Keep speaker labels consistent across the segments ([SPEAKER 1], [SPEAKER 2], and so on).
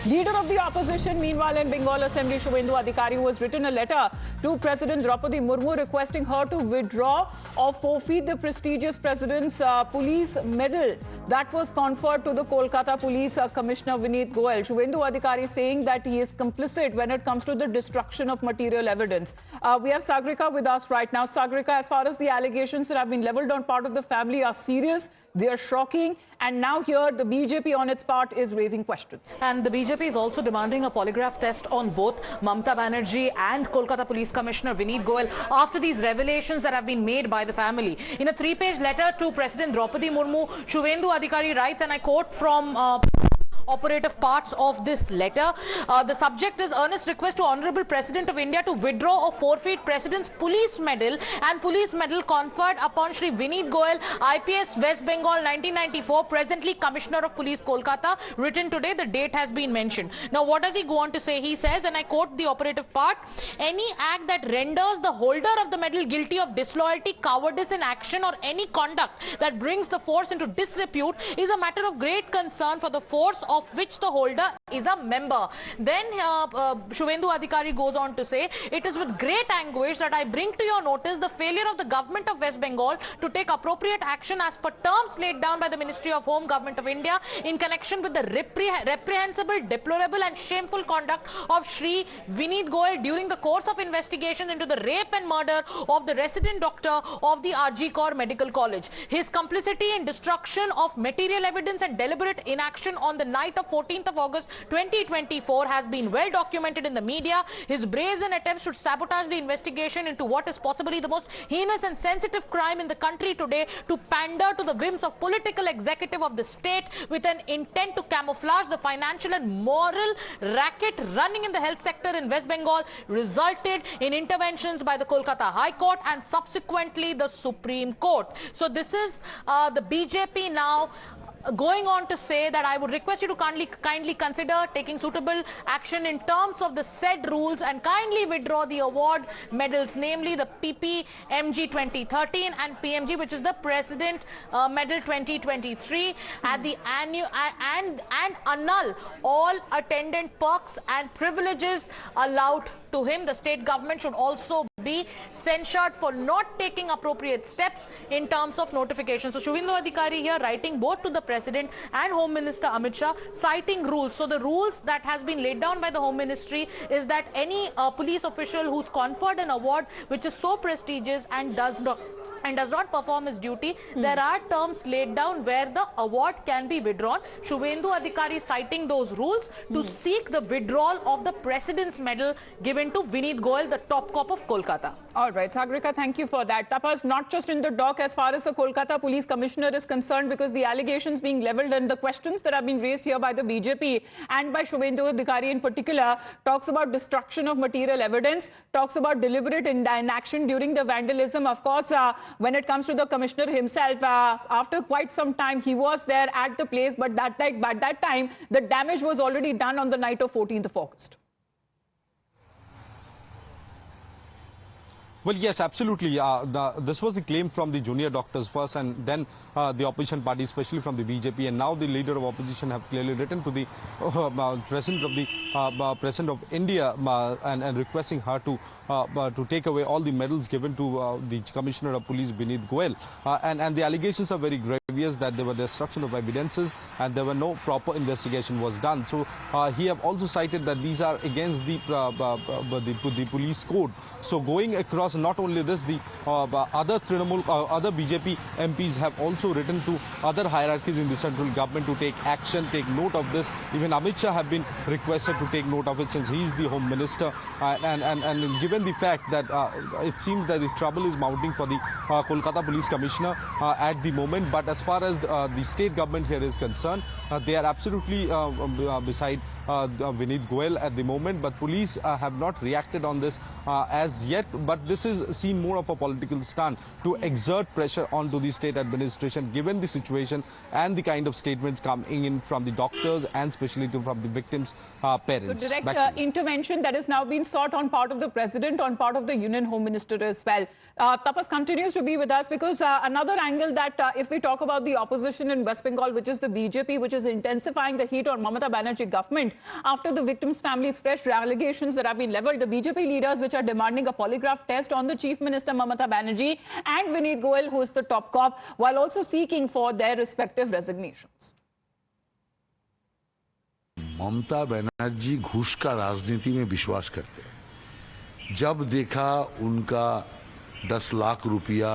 [SPEAKER 1] Leader of the opposition, meanwhile, in Bengal Assembly, Shubhendu Adhikari, who has written a letter to President Draupadi Murmu requesting her to withdraw or forfeit the prestigious President's police medal that was conferred to the Kolkata Police Commissioner Vineet Goyal. Shubhendu Adhikari saying that he is complicit when it comes to the destruction of material evidence. We have Sagrika with us right now. Sagrika, as far as the allegations that have been leveled on part of the family are serious, they are shocking, and now here the BJP on its part is raising questions.
[SPEAKER 2] And the BJP is also demanding a polygraph test on both Mamata Banerjee and Kolkata Police Commissioner Vineet Goyal after these revelations that have been made by the family. In a 3-page letter to President Draupadi Murmu, Shubhendu Adhikari writes, and I quote from operative parts of this letter. The subject is earnest request to Honorable President of India to withdraw or forfeit President's police medal and police medal conferred upon Shri Vineet Goyal, IPS West Bengal 1994, presently Commissioner of Police Kolkata. Written today, the date has been mentioned. Now, what does he go on to say? He says, and I quote the operative part, any act that renders the holder of the medal guilty of disloyalty, cowardice in action or any conduct that brings the force into disrepute is a matter of great concern for the force of which the holder is a member. Then Shubhendu Adhikari goes on to say, it is with great anguish that I bring to your notice the failure of the government of West Bengal to take appropriate action as per terms laid down by the Ministry of Home, Government of India in connection with the reprehensible, deplorable and shameful conduct of Shri Vineet Goyal during the course of investigation into the rape and murder of the resident doctor of the RG Kaur Medical College. His complicity in destruction of material evidence and deliberate inaction on the night of 14th of August 2024 has been well documented in the media. His brazen attempts to sabotage the investigation into what is possibly the most heinous and sensitive crime in the country today to pander to the whims of political executive of the state with an intent to camouflage the financial and moral racket running in the health sector in West Bengal resulted in interventions by the Kolkata High Court and subsequently the Supreme Court. So this is the BJP now going on to say that I would request you to kindly consider taking suitable action in terms of the said rules and kindly withdraw the award medals, namely the PPMG 2013 and PMG, which is the President Medal 2023, at the annual and annul all attendant perks and privileges allowed to him. The state government should also be censured for not taking appropriate steps in terms of notification. So Shubhendu Adhikari here writing both to the President and Home Minister Amit Shah, citing rules. So the rules that has been laid down by the Home Ministry is that any police official who's conferred an award which is so prestigious and does not perform his duty, there are terms laid down where the award can be withdrawn. Shubhendu Adhikari citing those rules to seek the withdrawal of the President's medal given to Vineet Goyal, the top cop of Kolkata.
[SPEAKER 1] All right, Sagrika, thank you for that. Tapas, not just in the dock as far as the Kolkata Police Commissioner is concerned, because the allegations being leveled and the questions that have been raised here by the BJP and by Shubhendu Adhikari in particular talks about destruction of material evidence, talks about deliberate inaction during the vandalism. Of course, when it comes to the commissioner himself, after quite some time, he was there at the place, but by that time, the damage was already done on the night of 14th of August.
[SPEAKER 3] Well, yes, absolutely. This was the claim from the junior doctors first, and then the opposition party, especially from the BJP, and now the leader of opposition have clearly written to the President of India and requesting her to take away all the medals given to the Commissioner of Police Vineet Goyal. And the allegations are very grievous that there were destruction of evidences and there were no proper investigation was done. So he have also cited that these are against the police code. So going across not only this, the other BJP MPs have also written to other hierarchies in the central government to take action, take note of this. Even Amit Shah have been requested to take note of it since he is the Home Minister. And given the fact that it seems that the trouble is mounting for the Kolkata Police Commissioner at the moment, but as far as the state government here is concerned, they are absolutely beside Vineet Goyal at the moment, but police have not reacted on this as yet. But this is seen more of a political stunt to exert pressure onto the state administration, given the situation and the kind of statements coming in from the doctors and especially from the victims' parents.
[SPEAKER 1] So direct intervention that has now been sought on part of the President, on part of the Union Home Minister as well. Tapas continues to be with us because another angle that if we talk about about the opposition in West Bengal, which is the BJP, which is intensifying the heat on Mamata Banerjee government after the victims' families' fresh allegations that have been leveled. The BJP leaders, which are demanding a polygraph test on the Chief Minister Mamata Banerjee and Vineet Goyal, who is the top cop, while also seeking for their respective resignations.
[SPEAKER 4] Mamata Banerjee घूस का राजनीति में विश्वास करते हैं। जब देखा उनका 10 लाख रुपया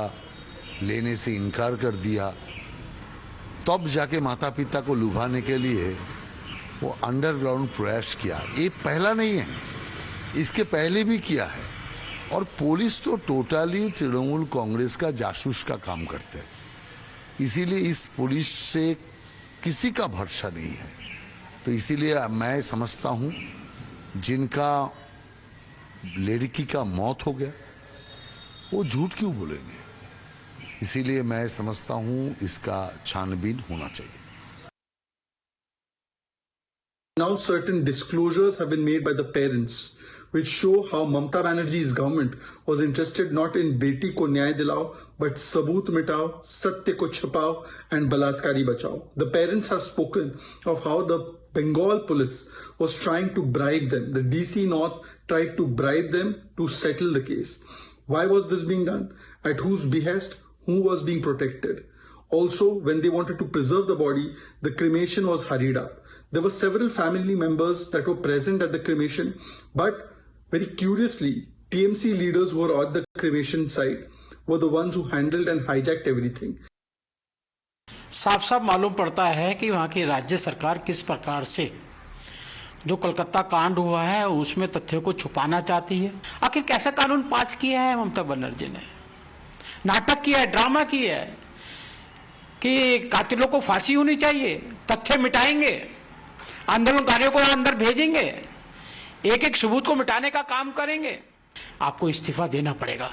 [SPEAKER 4] लेने से इनकार कर दिया, तब जाके माता पिता को लुभाने के लिए वो अंडरग्राउंड प्रयास किया। ये पहला नहीं है, इसके पहले भी किया है। और पुलिस तो टोटली तृणमूल कांग्रेस का जासूस का काम करते हैं, इसीलिए इस पुलिस से किसी का भरोसा नहीं है। तो इसीलिए मैं समझता हूं जिनका लड़की का मौत हो गया वो झूठ क्यों बोलेंगे, इसीलिए मैं समझता हूं इसका छानबीन होना चाहिए।
[SPEAKER 5] Now certain disclosures have been made by the parents which show how Mamata Banerjee's government was interested not in Beti ko nyay dilao but saboot mitao, satya ko chupao and balatkari bachao. The parents have spoken of how the Bengal police was trying to bribe them. The DC North tried to bribe them to settle the case. Why was this being done? At whose behest? Who was being protected? Also, when they wanted to preserve the body, the cremation was hurried up. There were several family members that were present at the cremation, but very curiously, TMC leaders who were at the cremation site were the ones who handled and hijacked everything.
[SPEAKER 6] साफ साफ मालूम पड़ता है कि वहाँ की राज्य सरकार किस प्रकार से जो कलकत्ता कांड हुआ है उसमें तथ्यों को छुपाना चाहती है। आखिर कैसा कानून पास किया है ममता बनर्जी ने? नाटक किया है, ड्रामा किया है कि कातिलों को फांसी होनी चाहिए, तथ्य मिटाएंगे, आंदोलनकारियों को अंदर भेजेंगे, एक एक सबूत को मिटाने का काम करेंगे। आपको इस्तीफा देना पड़ेगा।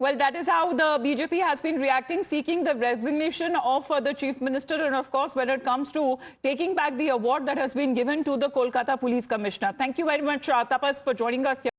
[SPEAKER 1] Well, that is how the BJP has been reacting, seeking the resignation of the Chief Minister. And of course, when it comes to taking back the award that has been given to the Kolkata Police Commissioner. Thank you very much, Tapas, for joining us here.